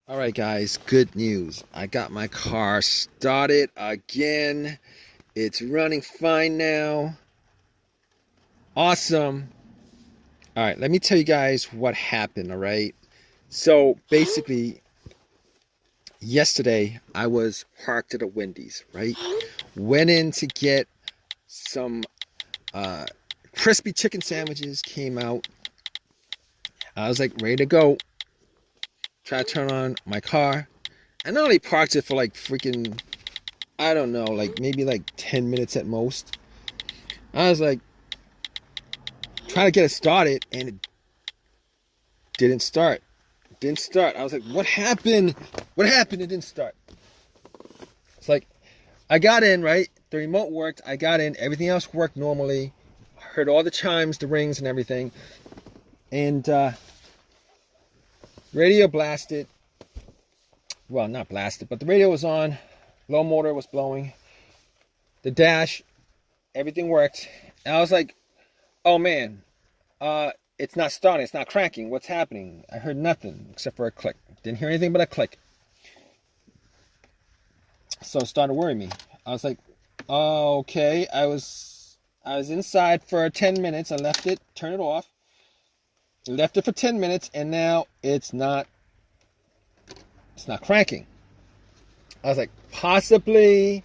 All right, guys, good news. I got my car started again. It's running fine now. Awesome. All right, let me tell you guys what happened, all right? So basically, yesterday I was parked at a Wendy's, right? Went in to get some uh, crispy chicken sandwiches, came out. I was like ready to go. Try to turn on my car. And I only parked it for like freaking, I don't know, like maybe like 10 minutes at most. I was like, trying to get it started, and it didn't start. It didn't start. I was like, what happened? What happened? It didn't start. It's like, I got in, right? The remote worked. I got in. Everything else worked normally. Heard all the chimes, the rings, and everything. And radio blasted. Well, not blasted, but the radio was on. Low motor was blowing. The dash, everything worked. And I was like, oh man, it's not starting. It's not cranking. What's happening? I heard nothing except for a click. Didn't hear anything but a click. So it started worrying me. I was like, oh, okay. I was inside for 10 minutes. I left it, turned it off. Left it for 10 minutes, and now it's not cranking. I was like, possibly.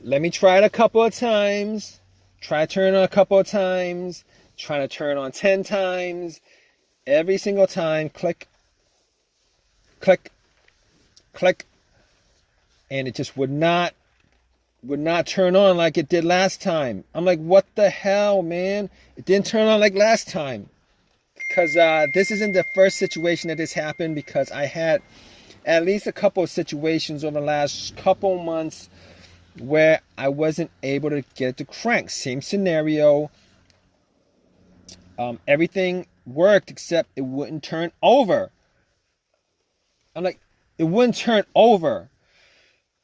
Let me try it a couple of times. Try to turn it on a couple of times. Trying to turn it on 10 times. Every single time, click, click, click. And it just would not turn on like it did last time. I'm like, what the hell, man? It didn't turn on like last time. Because this isn't the first situation that this happened, because I had at least a couple of situations over the last couple months where I wasn't able to get it to crank. Same scenario. Everything worked except it wouldn't turn over. I'm like, it wouldn't turn over.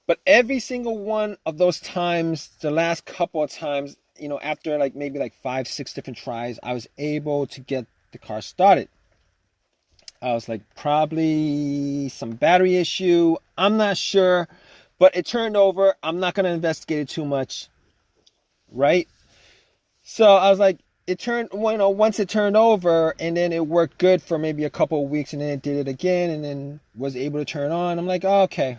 But every single one of those times, the last couple of times, after like maybe like 5-6 different tries, I was able to get the car started. I was like, probably some battery issue. I'm not sure, but it turned over. I'm not going to investigate it too much, right? So I was like, it turned, once it turned over, and then it worked good for maybe a couple of weeks, and then it did it again, and then was able to turn on. I'm like, oh, okay.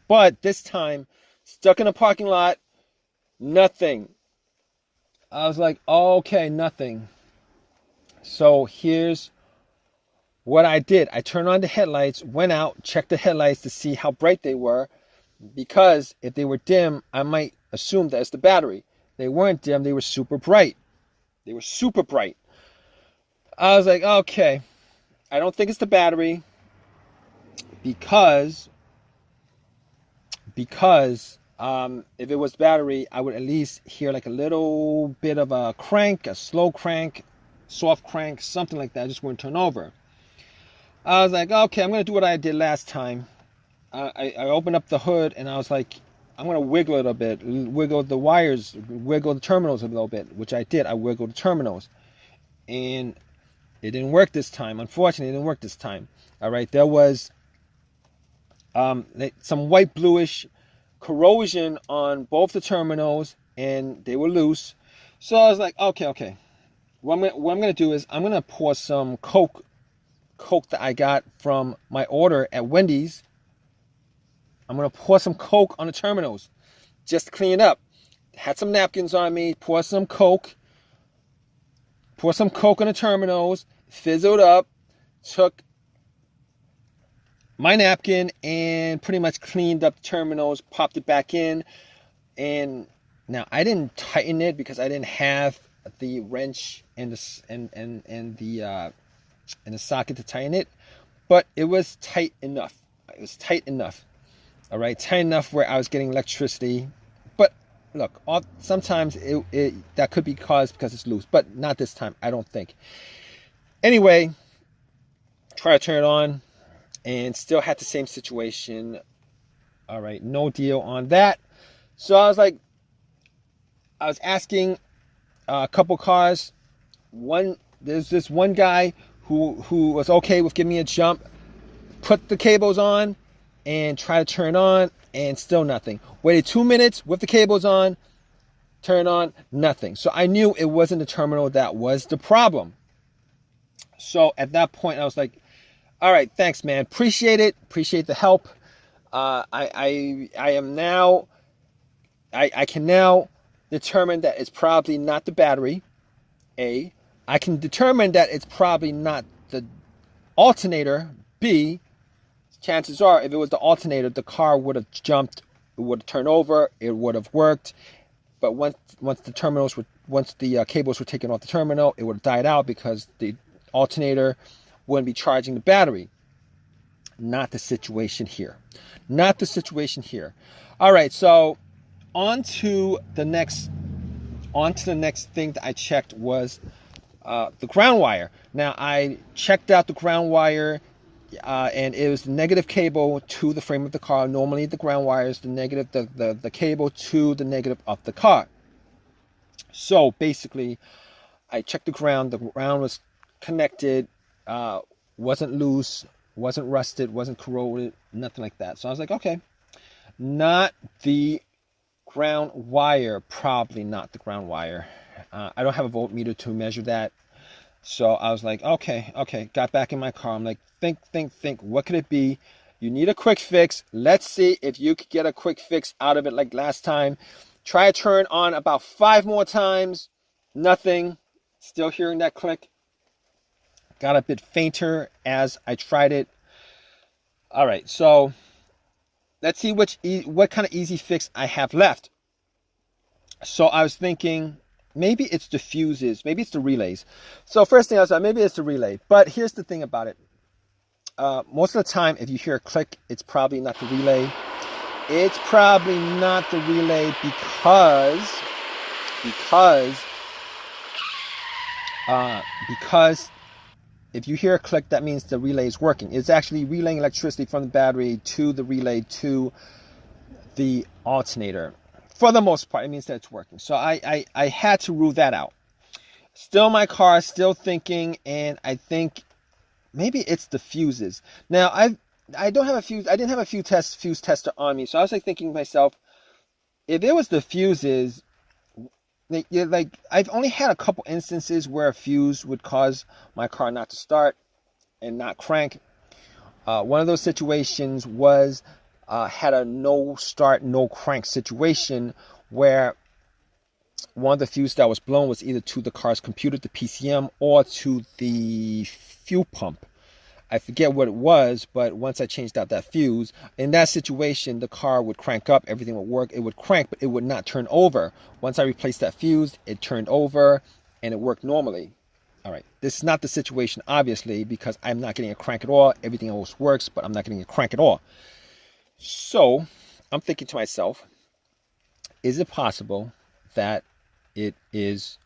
But this time, stuck in a parking lot, nothing. I was like, oh, okay, nothing. So here's what I did. I turned on the headlights, went out, checked the headlights to see how bright they were, because if they were dim, I might assume that it's the battery. They weren't dim, they were super bright. They were super bright. I was like, okay, I don't think it's the battery, because if it was battery, I would at least hear like a little bit of a crank, a slow crank, soft crank, something like that. I just wouldn't turn over. I was like, okay, I'm going to do what I did last time. I opened up the hood, and I was like, I'm going to wiggle it a bit, wiggle the wires, wiggle the terminals a little bit, which I did. I wiggled the terminals, and it didn't work this time. Unfortunately, it didn't work this time. All right, there was some white bluish corrosion on both the terminals, and they were loose. So I was like, okay. What I'm going to do is I'm going to pour some Coke that I got from my order at Wendy's. I'm going to pour some Coke on the terminals just to clean it up. Had some napkins on me, pour some Coke on the terminals, fizzled up, took my napkin and pretty much cleaned up the terminals, popped it back in. And now I didn't tighten it because I didn't have the wrench and the socket to tighten it, but it was tight enough. All right, tight enough where I was getting electricity. But look, sometimes that could be caused because it's loose, but not this time, I don't think. Anyway, try to turn it on, and still had the same situation. All right, no deal on that. So I was asking a couple cars. There's this one guy who was okay with giving me a jump, put the cables on and try to turn on, and still nothing. Waited 2 minutes with the cables on, turn on, nothing. So I knew it wasn't the terminal that was the problem. So at that point, I was like, all right, thanks, man. Appreciate it. Appreciate the help. I can now determine that it's probably not the battery. I can determine that it's probably not the alternator. B, chances are if it was the alternator, the car would have jumped, it would have turned over, it would have worked. But once the cables were taken off the terminal, it would have died out because the alternator wouldn't be charging the battery. Not the situation here. Not the situation here. All right, so on to the next thing that I checked was the ground wire. Now I checked out the ground wire, and it was the negative cable to the frame of the car. Normally the ground wire is the negative, the cable to the negative of the car. So basically, I checked the ground. The ground was connected, wasn't loose, wasn't rusted, wasn't corroded, nothing like that. So I was like, okay, not the ground wire, probably not the ground wire. I don't have a voltmeter to measure that. So I was like, okay, got back in my car. I'm like, think, what could it be? You need a quick fix. Let's see if you could get a quick fix out of it like last time. Try to turn on about 5 more times. Nothing. Still hearing that click. Got a bit fainter as I tried it. All right, so let's see what kind of easy fix I have left. So I was thinking, maybe it's the fuses, maybe it's the relays. So first thing I was like, maybe it's the relay. But here's the thing about it. Most of the time, if you hear a click, it's probably not the relay. It's probably not the relay because if you hear a click, that means the relay is working. It's actually relaying electricity from the battery to the relay to the alternator. For the most part, it means that it's working. So I had to rule that out. Still my car, still thinking, and I think maybe it's the fuses. Now I don't have a fuse. I didn't have a fuse tester on me, so I was like thinking to myself, if it was the fuses, like I've only had a couple instances where a fuse would cause my car not to start and not crank. One of those situations was had a no start, no crank situation where one of the fuses that was blown was either to the car's computer, the PCM, or to the fuel pump. I forget what it was, but once I changed out that fuse, in that situation, the car would crank up, everything would work, it would crank, but it would not turn over. Once I replaced that fuse, it turned over, and it worked normally. All right, this is not the situation, obviously, because I'm not getting a crank at all. Everything else works, but I'm not getting a crank at all. So, I'm thinking to myself, is it possible that it is...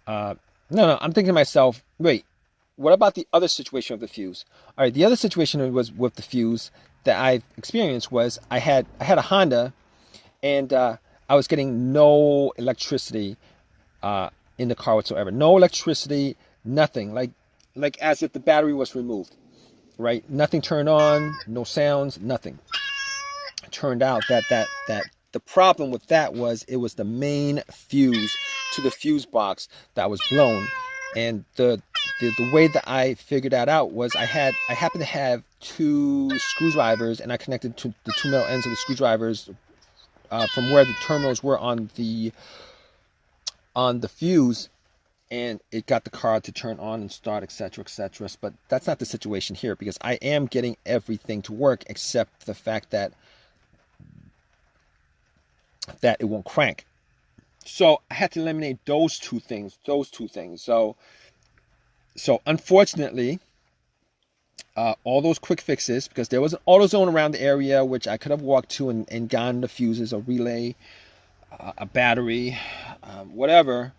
I'm thinking to myself, wait, what about the other situation of the fuse? All right, the other situation was with the fuse that I experienced was I had a Honda, and I was getting no electricity in the car whatsoever. No electricity, nothing. Like as if the battery was removed, right? Nothing turned on, no sounds, nothing. It turned out that the problem with that was it was the main fuse to the fuse box that was blown. And the way that I figured that out was I happened to have 2 screwdrivers, and I connected to the 2 metal ends of the screwdrivers from where the terminals were on the fuse, and it got the car to turn on and start, etc., etc. But that's not the situation here, because I am getting everything to work except the fact that it won't crank. So I had to eliminate those two things. So unfortunately, all those quick fixes, because there was an AutoZone around the area which I could have walked to and gotten the fuses, a relay, a battery, whatever.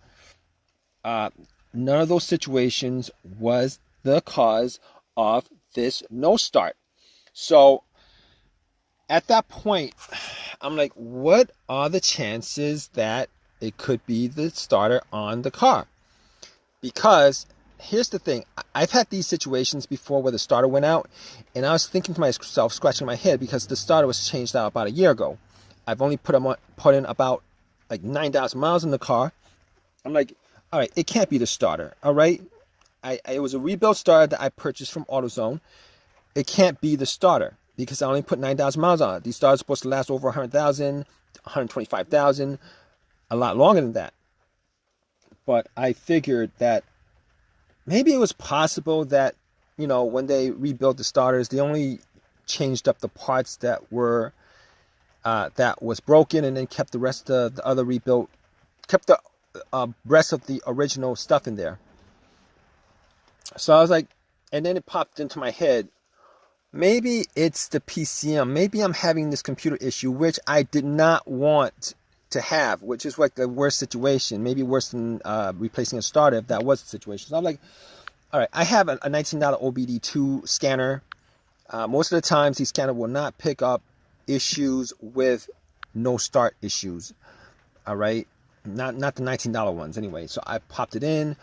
None of those situations was the cause of this no start. So at that point, I'm like, what are the chances that it could be the starter on the car? Because here's the thing. I've had these situations before where the starter went out, and I was thinking to myself, scratching my head, because the starter was changed out about a year ago. I've only put in about like 9,000 miles in the car. I'm like, all right, it can't be the starter. All right, it was a rebuilt starter that I purchased from AutoZone. It can't be the starter because I only put 9,000 miles on it. These starters are supposed to last over 100,000, 125,000, a lot longer than that. But I figured that maybe it was possible that, when they rebuilt the starters, they only changed up the parts that was broken, and then kept the rest of the other rebuilt, kept the rest of the original stuff in there. So I was like, and then it popped into my head, maybe it's the PCM. Maybe I'm having this computer issue, which I did not want to have, which is like the worst situation, maybe worse than replacing a starter if that was the situation. So I'm like, all right, I have a $19 OBD2 scanner. Most of the times, these scanners will not pick up issues with no start issues. All right, not the $19 ones anyway. So I popped it in,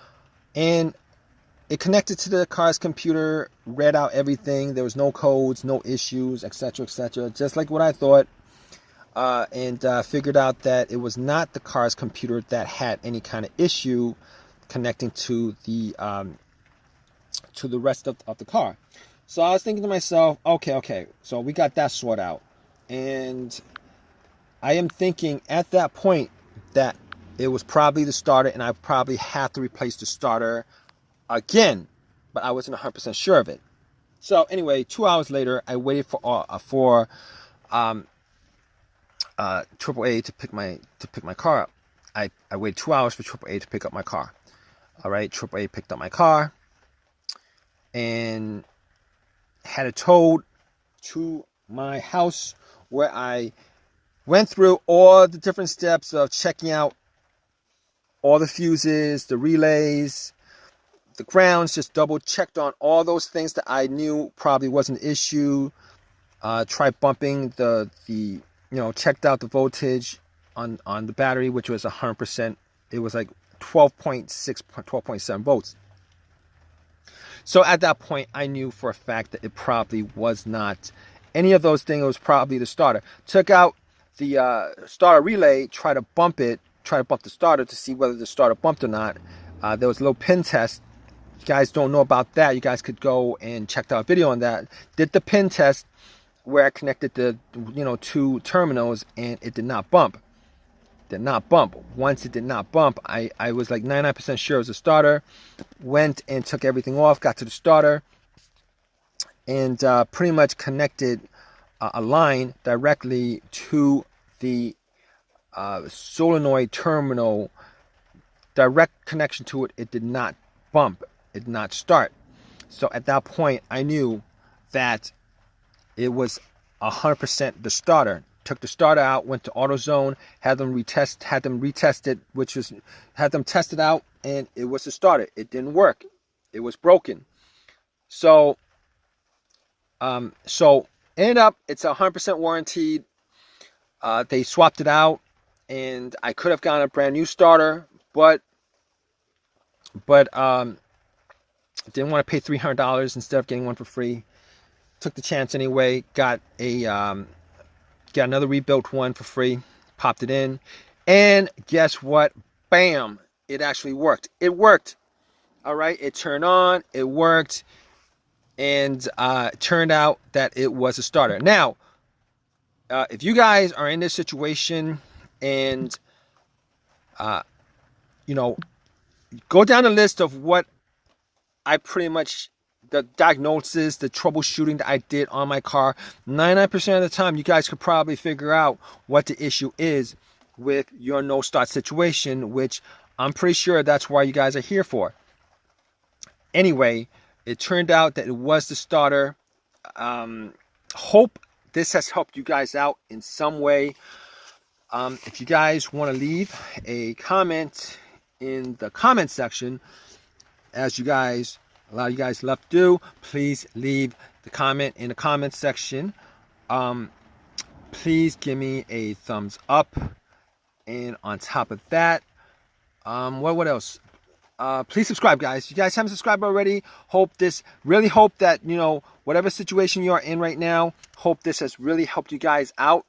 and it connected to the car's computer, read out everything. There was no codes, no issues, etc., just like what I thought. And figured out that it was not the car's computer that had any kind of issue connecting to the rest of the car. So I was thinking to myself, okay, so we got that sorted out. And I am thinking at that point that it was probably the starter, and I probably have to replace the starter again, but I wasn't 100% sure of it. So anyway, 2 hours later, I waited for AAA to pick my car up. I waited 2 hours for AAA to pick up my car. All right, AAA picked up my car and had it towed to my house, where I went through all the different steps of checking out all the fuses, the relays, the grounds, just double checked on all those things that I knew probably wasn't an issue. Tried bumping checked out the voltage on the battery, which was 100%. It was like 12.6, 12.7 volts. So at that point, I knew for a fact that it probably was not any of those things. It was probably the starter. Took out the starter relay, tried to bump the starter to see whether the starter bumped or not. There was a little pin test. You guys don't know about that, you guys could go and check out a video on that. Did the pin test where I connected the two terminals, and it did not bump. Once it did not bump, I was like 99% sure it was a starter. Went and took everything off, got to the starter, and pretty much connected a line directly to the solenoid terminal. Direct connection to it. It did not bump. It did not start. So at that point, I knew that it was 100% the starter. Took the starter out, went to AutoZone, had them retested, had them tested out, and it was the starter. It didn't work. It was broken. So ended up, it's 100% warranted. They swapped it out, and I could have gotten a brand new starter, but didn't want to pay $300 instead of getting one for free. Took the chance anyway. Got another rebuilt one for free. Popped it in, and guess what? Bam! It actually worked. It worked. All right. It turned on. It worked, and it turned out that it was a starter. Now, if you guys are in this situation and go down the list of what I pretty much, the diagnosis, the troubleshooting that I did on my car, 99% of the time, you guys could probably figure out what the issue is with your no start situation, which I'm pretty sure that's why you guys are here for. Anyway, it turned out that it was the starter. Hope this has helped you guys out in some way. If you guys want to leave a comment in the comment section, as a lot of you guys love to do, please leave the comment in the comment section. Please give me a thumbs up, and on top of that, what else? please subscribe, guys. You guys haven't subscribed already. Really hope that, you know, whatever situation you are in right now, hope this has really helped you guys out.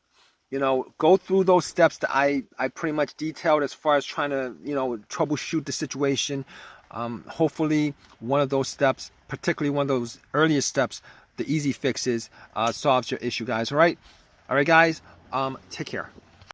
You know, go through those steps that I pretty much detailed as far as trying to, you know, troubleshoot the situation. Hopefully one of those steps, particularly one of those earliest steps, the easy fixes, solves your issue, guys. All right, guys, take care.